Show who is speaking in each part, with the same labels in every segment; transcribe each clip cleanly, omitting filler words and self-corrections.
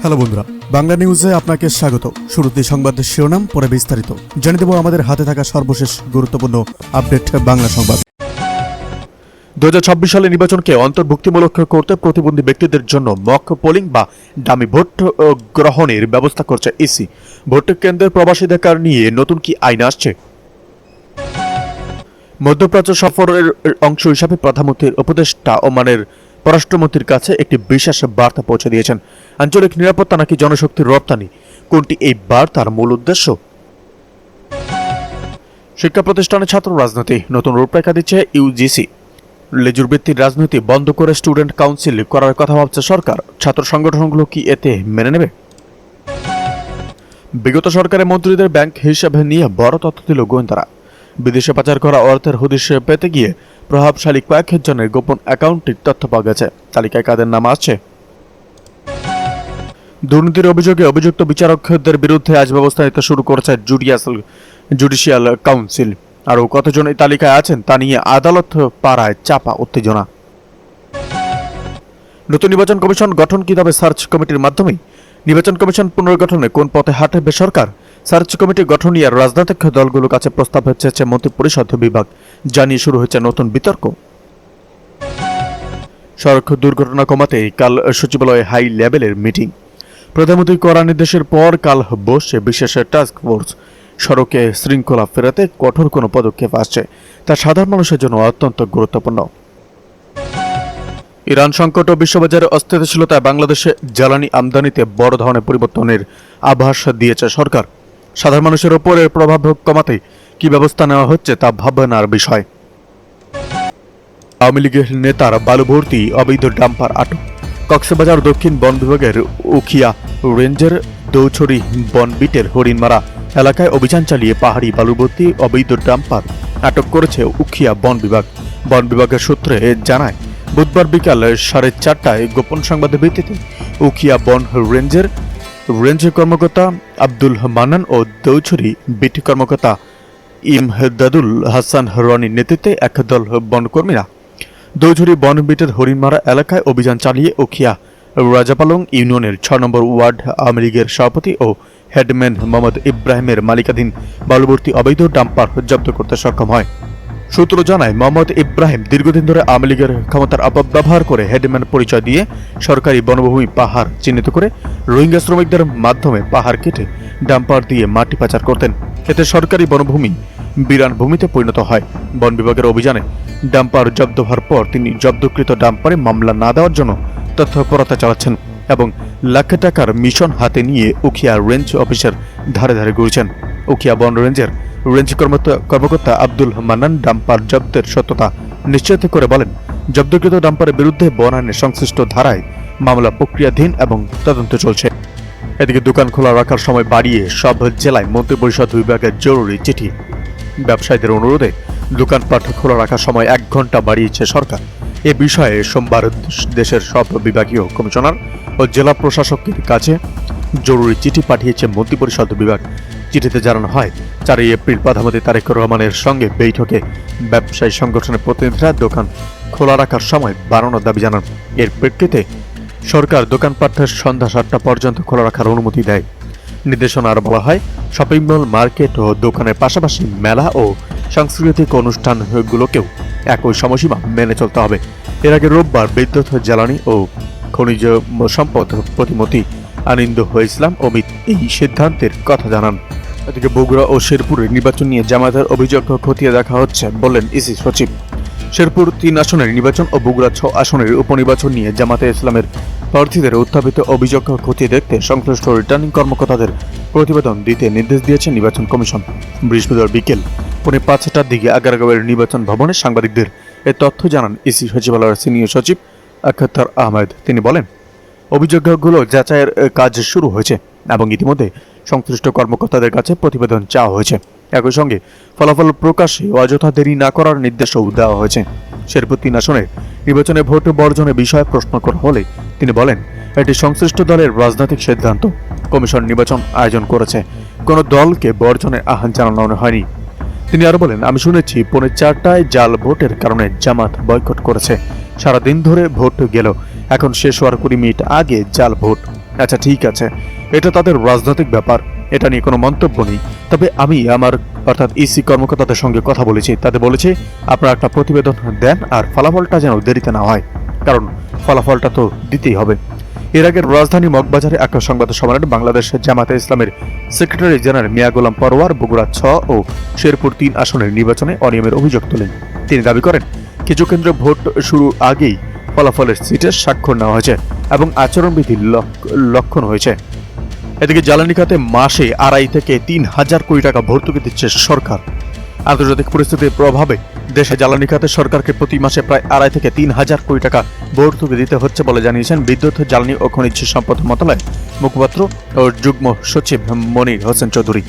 Speaker 1: Hello বন্ধুরা, বাংলা নিউজে আপনাকে স্বাগত। শুরুতে সংবাদের শিরোনাম, পরে বিস্তারিত জানিয়ে দেব আমাদের হাতে থাকা সর্বশেষ গুরুত্বপূর্ণ আপডেট বাংলা সংবাদ।
Speaker 2: 2026 সালে নির্বাচনকে অন্তর্ভুক্তিমূলক করতে প্রতিবন্ধী ব্যক্তিদের জন্য মক পোলিং বা ডামি ভোট গ্রহণের ব্যবস্থা করছে ইসি। ভোট কেন্দ্রের প্রবাসীদের নিয়ে নতুন কি আইন আসছে? মধ্যপ্রাচ্য সফরের অংশ হিসাবে প্রধানমন্ত্রীর উপদেষ্টা ওমানের পররাষ্ট্রমন্ত্রীর কাছে একটি বিশেষ বার্তা পৌঁছে দিয়েছেন। আঞ্চলিক নিরাপত্তা নাকি জনশক্তির রপ্তানি, কোনটি এই বার্তার মূল উদ্দেশ্য? শিক্ষা প্রতিষ্ঠানে ছাত্র রাজনীতি নতুন রূপরেখা দিচ্ছে ইউজিসি। লেজুর ভিত্তির রাজনীতি বন্ধ করে স্টুডেন্ট কাউন্সিল করার কথা ভাবছে সরকার। ছাত্র সংগঠনগুলো কি এতে মেনে নেবে? বিগত সরকারের মন্ত্রীদের ব্যাংক হিসাবে নিয়ে বড় তথ্য দিল গোয়েন্দারা। বিদেশে পাচার করা অর্থের হদিশ পেতে গিয়ে প্রভাবশালী কয়েক জনের গোপন অ্যাকাউন্টের তথ্য পাওয়া গেছে। তালিকায় কাদের নাম আসছে? দুর্নীতির অভিযোগে অভিযুক্ত বিচারকদের বিরুদ্ধে আজ ব্যবস্থা নিতে শুরু করেছে জুডিশিয়াল কাউন্সিল। আরও কতজন এই তালিকায় আছেন তা নিয়ে আদালত পাড়ায় চাপা উত্তেজনা। নতুন নির্বাচন কমিশন গঠন কি তবে সার্চ কমিটির মাধ্যমেই? নির্বাচন কমিশন পুনর্গঠনে কোন পথে হাঁটবে সরকার? সার্চ কমিটি গঠন নিয়ে রাজনৈতিক দলগুলোর কাছে প্রস্তাব চেয়েছে মন্ত্রিপরিষদ বিভাগ, জানিয়ে শুরু হয়েছে নতুন বিতর্ক। সড়ক দুর্ঘটনা কমাতে কাল সচিবালয়ে হাই লেভেলের মিটিং। প্রধানমন্ত্রী কড়া নির্দেশের পর কাল বসছে বিশেষ টাস্ক ফোর্স। সড়কে শৃঙ্খলা ফেরাতে কঠোর কোনো পদক্ষেপ আসছে, তা সাধারণ মানুষের জন্য অত্যন্ত গুরুত্বপূর্ণ। ইরান সংকট ও বিশ্ববাজারে অস্থিতিশীলতায় বাংলাদেশে জ্বালানি আমদানিতে বড় ধরনের পরিবর্তনের আভাস দিয়েছে সরকার। সাধারণ মানুষের ওপর এর প্রভাব কমাতে কি ব্যবস্থা নেওয়া হচ্ছে তা ভাবনার বিষয়। আওয়ামী লীগের নেতার বালু ভর্তি অবৈধ ডাম্পার আটক। কক্সবাজার দক্ষিণ বন বিভাগের উখিয়া রেঞ্জের দৌছড়ি বনবিটের হরিণমারা এলাকায় অভিযান চালিয়ে পাহাড়ি বালু ভর্তি অবৈধ ডাম্পার আটক করেছে উখিয়া বন বিভাগ। বন বিভাগের সূত্রে জানায়, বুধবার বিকাল 4:30টায় গোপন সংবাদের ভিত্তিতে উখিয়া বন রেঞ্জ কর্মকর্তা আব্দুল মান্নান ও দৌছড়ি বিট কর্মকর্তা ইমদাদুল হাসান রনির নেতৃত্বে একদল বনকর্মীরা দৌছড়ি বন বিটের হরিণমারা এলাকায় অভিযান চালিয়ে উখিয়া রাজাপালং ইউনিয়নের 6 নম্বর ওয়ার্ড আওয়ামী লীগের সভাপতি ও হেডম্যান মোহাম্মদ ইব্রাহিমের মালিকাধীন বালুভর্তি অবৈধ ডাম্পার জব্দ করতে সক্ষম হয়। সূত্র জানায়, মোহাম্মদ ইব্রাহিম দীর্ঘদিন ধরে আওয়ামী লীগের ক্ষমতার অপব্যবহার করে হেডম্যান পরিচয় দিয়ে সরকারি বনভূমি পাহাড় চিহ্নিত করে রোহিঙ্গা শ্রমিকদের মাধ্যমে পাহাড় কেটে ডাম্পার দিয়ে মাটি পাচার করতেন। এতে সরকারি বনভূমি বিরান ভূমিতে পরিণত হয়। বন বিভাগের অভিযানে ডাম্পার জব্দ হওয়ার পর তিনি জব্দকৃত ডাম্পারে মামলা না দেওয়ার জন্য তৎপরতা চালাচ্ছেন এবং লাখ টাকার মিশন হাতে নিয়ে উখিয়া রেঞ্জ অফিসের ধারে ধারে ঘুরছেন। উখিয়া বন রেঞ্জের রেঞ্জ কর্মকর্তা আব্দুল মান্নান ডাম্পার জব্দের সত্যতা নিশ্চিত করে বলেন, জব্দকৃত ডাম্পারের বিরুদ্ধে বন আইনের সংশ্লিষ্ট ধারায় মামলা প্রক্রিয়াধীন এবং তদন্ত চলছে। এদিকে দোকান খোলা রাখার সময় বাড়িয়ে সব জেলায় মন্ত্রিপরিষদ বিভাগের জরুরি চিঠি। ব্যবসায়ীদের অনুরোধে দোকানপাট খোলা রাখার সময় 1 ঘন্টা বাড়িয়েছে সরকার। এ বিষয়ে সোমবার দেশের সব বিভাগীয় কমিশনার ও জেলা প্রশাসকের কাছে জরুরি চিঠি পাঠিয়েছে মন্ত্রিপরিষদ বিভাগ। চিঠিতে জানানো হয়, 4 এপ্রিল প্রধানমন্ত্রী তারেক রহমানের সঙ্গে বৈঠকে ব্যবসায়ী সংগঠনের প্রতিনিধিরা দোকান খোলা রাখার সময় বাড়ানোর দাবি জানান। এর প্রেক্ষিতে সরকার দোকানপাট সন্ধ্যা 7টা পর্যন্ত খোলা রাখার অনুমতি দেয়। নির্দেশনা আরও বলা হয়, শপিং মল, মার্কেট ও দোকানের পাশাপাশি মেলা ও সাংস্কৃতিক অনুষ্ঠানগুলোকেও একই সময়সীমা মেনে চলতে হবে। এর আগে রোববার বিদ্যুৎ, জ্বালানি ও খনিজ সম্পদ প্রতিমন্ত্রী আনন্দ ইসলাম অমিত এই সিদ্ধান্তের কথা জানান। এদিকে বগুড়া ও শেরপুরে নির্বাচন নিয়ে জামায়াতের অভিযোগ খতিয়ে দেখা হচ্ছে বললেন ইসি সচিব। শেরপুর 3 আসনের নির্বাচন ও বগুড়া 6 আসনের উপনির্বাচন নিয়ে জামায়াতে ইসলামের প্রার্থীদের উত্থাপিত অভিযোগ খতিয়ে দেখতে সংশ্লিষ্ট রিটার্নিং কর্মকর্তাদের প্রতিবেদন দিতে নির্দেশ দিয়েছে নির্বাচন কমিশন। বৃহস্পতিবার বিকেল 5:45টার দিকে আগারগাঁওয়ের নির্বাচন ভবনে সাংবাদিকদের এ তথ্য জানান ইসি সচিবালয়ের সিনিয়র সচিব আখতার আহমেদ। তিনি বলেন, অভিযোগগুলো যাচাইয়ের কাজ শুরু হয়েছে এবং ইতিমধ্যে সংশ্লিষ্ট কর্মকর্তাদের কাছে প্রতিবেদন চাওয়া হয়েছে। একই সঙ্গে ফলাফল প্রকাশে অযথা দেরি না করার নির্দেশও দেওয়া হয়েছে। শেরপুর 3 আসনে নির্বাচনে ভোট বর্জনের বিষয়ে প্রশ্ন করা হলে তিনি বলেন, এটি সংশ্লিষ্ট দলের রাজনৈতিক সিদ্ধান্ত। কমিশন নির্বাচন আয়োজন করেছে, কোনো দলকে বর্জনের আহ্বান জানানো হয়নি। তিনি আরো বলেন, আমি শুনেছি 4:45টায় জাল ভোটের কারণে জামাত বয়কট করেছে। সারাদিন ধরে ভোট গেল, এখন শেষ হওয়ার 20 মিনিট আগে জাল ভোট। আচ্ছা ঠিক আছে, এটা তাদের রাজনৈতিক ব্যাপার, এটা নিয়ে কোনো মন্তব্য নেই। তবে আমি আমার অর্থাৎ ইসি কর্মকর্তাদের সঙ্গে কথা বলেছি, তাদের বলেছি আপনারা একটা প্রতিবেদন দেন আর ফলাফলটা যেন দেরিতে না হয়, কারণ ফলাফলটা তো দিতেই হবে। এর আগে রাজধানী মগবাজারে এক সংবাদ সম্মেলনে বাংলাদেশ জামাতে ইসলামের সেক্রেটারি জেনারেল মিয়া গোলাম পরোয়ার বগুড়া 6 ও শেরপুর 3 আসনের নির্বাচনে অনিয়মের অভিযোগ তোলেন। তিনি দাবি করেন কিছু কেন্দ্রে ভোট শুরু আগেই ফলাফলের সিটের স্বাক্ষর নেওয়া হয়েছে এবং আচরণবিধির লক্ষণ হয়েছে। এদিকে জ্বালানি খাতে মাসে 2.5 থেকে 3,000 কোটি টাকা ভর্তুকি দিচ্ছে সরকার। আন্তর্জাতিক পরিস্থিতির প্রভাবে দেশে জ্বালানি খাতে সরকারকে প্রতি মাসে প্রায় 2.5 থেকে 3,000 কোটি টাকা ভর্তুকি দিতে হচ্ছে বলে জানিয়েছেন বিদ্যুৎ, জ্বালানি ও খনিজ সম্পদ মন্ত্রণালয়ের মুখপাত্র ও যুগ্ম সচিব মনির হোসেন চৌধুরী।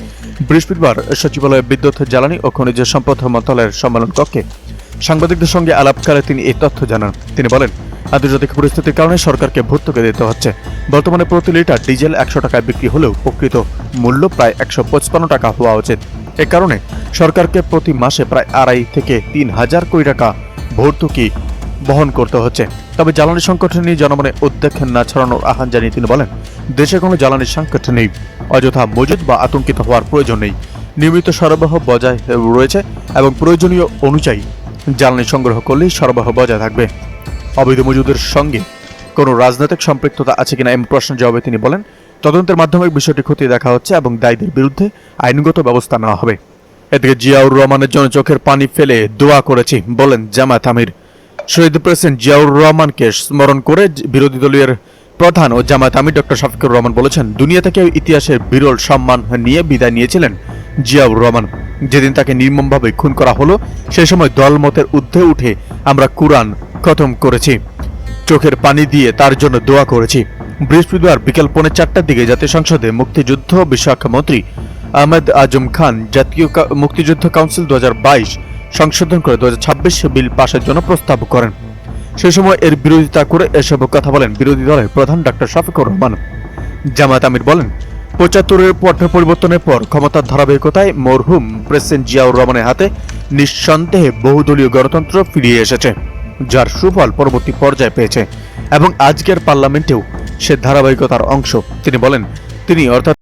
Speaker 2: বৃহস্পতিবার সচিবালয়ে বিদ্যুৎ, জ্বালানি ও খনিজ সম্পদ মন্ত্রণালয়ের সম্মেলন কক্ষে সাংবাদিকদের সঙ্গে আলাপকালে তিনি এই তথ্য জানান। তিনি বলেন, আন্তর্জাতিক পরিস্থিতির কারণে সরকারকে ভর্তুকি দিতে হচ্ছে। বর্তমানে প্রতি লিটার ডিজেল 100 টাকায় বিক্রি হলেও প্রকৃত মূল্য প্রায় 155 টাকা হওয়া উচিত। এ কারণে সরকারকে প্রতি মাসে প্রায় 2.5 থেকে 3,000 কোটি টাকা ভর্তুকি বহন করতে হচ্ছে। তবে জ্বালানি সংকট নিয়ে জনমনে উদ্বেগ না ছড়ানোর আহ্বান জানিয়ে তিনি বলেন, দেশে কোনো জ্বালানি সংকট নেই, অযথা মজুদ বা আতঙ্কিত হওয়ার প্রয়োজন নেই। নিয়মিত সরবরাহ বজায় রয়েছে এবং প্রয়োজনীয় অনুযায়ী জ্বালানি সংগ্রহ করলেই সরবরাহ বজায় থাকবে। অবৈধ মজুদের সঙ্গে কোনো রাজনৈতিক সম্পৃক্ততা আছে কিনা এমন প্রশ্নের জবাবে তিনি বলেন, তদন্তের মাধ্যমে বিষয়টি খতিয়ে দেখা হচ্ছে এবং দায়ীদের বিরুদ্ধে আইনগত ব্যবস্থা নেওয়া হবে। এদিকে জিয়াউর রহমানের জন্য চোখের পানি ফেলে দোয়া করেছি বলেন জামায়াত আমির। শহীদ প্রেসিডেন্ট জিয়াউর রহমানকে স্মরণ করে বিরোধী দলীয় প্রধান ও জামায়াত আমির ডক্টর শফিকুর রহমান বলেছেন, দুনিয়া থেকে ইতিহাসের বিরল সম্মান নিয়ে বিদায় নিয়েছিলেন জিয়াউর রহমান। যেদিন তাকে নির্মমভাবে খুন করা হলো সেই সময় দলমতের ঊর্ধ্বে উঠে আমরা কুরআন খতম করেছি, চোখের পানি দিয়ে তার জন্য দোয়া করেছি। বৃহস্পতিবার বিকেল 4:45টার দিকে জাতীয় সংসদে মুক্তিযুদ্ধ বিষয়ক মন্ত্রী আহমেদ আজম খান জাতীয় মুক্তিযুদ্ধ কাউন্সিল 2022 সংশোধন করে 2026 বিল পাশের জন্য প্রস্তাব করেন। সে সময় এর বিরোধিতা করে এসব কথা বলেন বিরোধী দলের প্রধান ডক্টর শফিকুর রহমান। জামায়াত আমির বলেন, 75-এর পট পরিবর্তনের পর ক্ষমতার ধারাবাহিকতায় মরহুম প্রেসিডেন্ট জিয়াউর রহমানের হাতে নিঃসন্দেহে বহুদলীয় গণতন্ত্র ফিরিয়ে এসেছে, যার সুফল পরবর্তী পর্যায়ে পেয়েছে এবং আজকের পার্লামেন্টেও সে ধারাবাহিকতার অংশ। তিনি বলেন, তিনি অর্থাৎ